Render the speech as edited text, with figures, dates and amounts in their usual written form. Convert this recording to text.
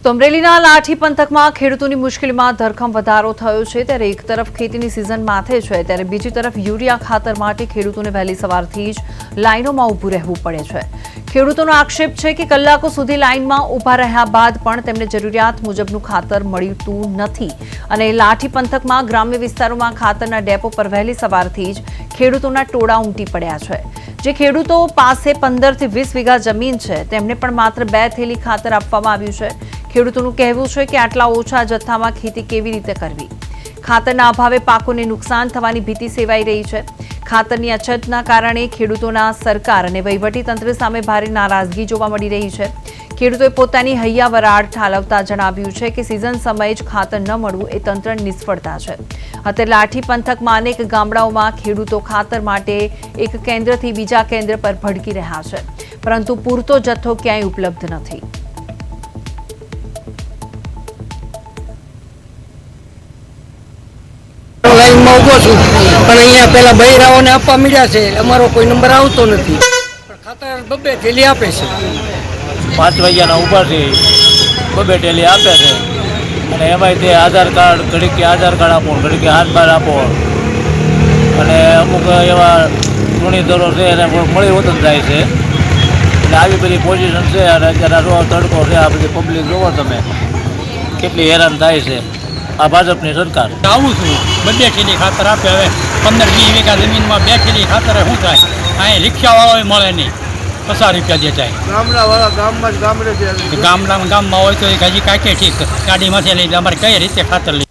તો અમરેલીના લાઠી પંથકમાં ખેડૂતોની મુશ્કેલીમાં ધરખમ વધારો થયો છે। ત્યારે એક તરફ ખેતીની સિઝન માથે છે, ત્યારે બીજી તરફ યુરિયા ખાતર માટે ખેડૂતોને વહેલી સવારથી જ લાઇનોમાં ઊભું રહેવું પડે છે। ખેડૂતોનો આક્ષેપ છે કે કલાકો સુધી લાઇનમાં ઊભા રહ્યા બાદ પણ તેમને જરૂરિયાત મુજબનું ખાતર મળતું નથી અને લાઠી પંથકમાં ગ્રામ્ય વિસ્તારોમાં ખાતરના ડેપો પર વહેલી સવારથી જ ખેડૂતોના ટોળા ઉમટી પડ્યા છે। જે ખેડૂતો પાસે 15 થી 20 વીઘા જમીન છે તેમને પણ માત્ર 2 થેલી ખાતર આપવામાં આવ્યું છે। ખેડૂતોનું કહેવું છે કે આટલા ઓછા જથ્થામાં ખેતી કેવી રીતે કરવી। ખાતરના અભાવે પાકોને નુકસાન થવાની ભીતિ સેવાઈ રહી છે। ખાતરની અછતના કારણે ખેડૂતોના સરકાર અને વહીવટીતંત્ર સામે ભારે નારાજગી જોવા મળી રહી છે। ખેડૂતોએ પોતાની હૈયા વરાળ ઠાલવતા જણાવ્યું છે કે સિઝન સમયે જ ખાતર ન મળવું એ તંત્રની નિષ્ફળતા છે। અત્યારે લાઠી પંથકમાં અનેક ગામડાઓમાં ખેડૂતો ખાતર માટે એક કેન્દ્રથી બીજા કેન્દ્ર પર ભટકી રહ્યા છે, પરંતુ પૂરતો જથ્થો ક્યાંય ઉપલબ્ધ નથી। લાઈનમાં ઊભો છું, પણ અહીંયા પેલા બૈરાઓને આપવા મળ્યા છે, અમારો કોઈ નંબર આવતો નથી, પણ ખાતર 2 થેલી આપે છે। 5 વાગ્યાના ઊભા છે, 2 થેલી આપે છે અને એમાંય તે આધાર કાર્ડ ઘડીક આધાર કાર્ડ આપો, ઘડીક હાથ બાર આપો અને અમુક એવા ગુણીધરો છે એને મળી હોત જ જાય છે। એટલે આવી બધી પોઝિશન છે અને અત્યારે આ તડકો છે, આ બધી પબ્લિક જોવો તમે કેટલી હેરાન થાય છે આ ભાજપની સરકાર। આવું છું 2 થેલી ખાતર આપે, હવે 15-20 વીઘા જમીનમાં 2 થેલી ખાતર શું થાય? અહીં રિક્ષાવાળો મળે નહીં, 50 રૂપિયા દે જાય। ગામમાં હોય તો હજી કાંઈ ઠીક, ગાડીમાંથી લઈ અમારે કઈ રીતે ખાતર લઈ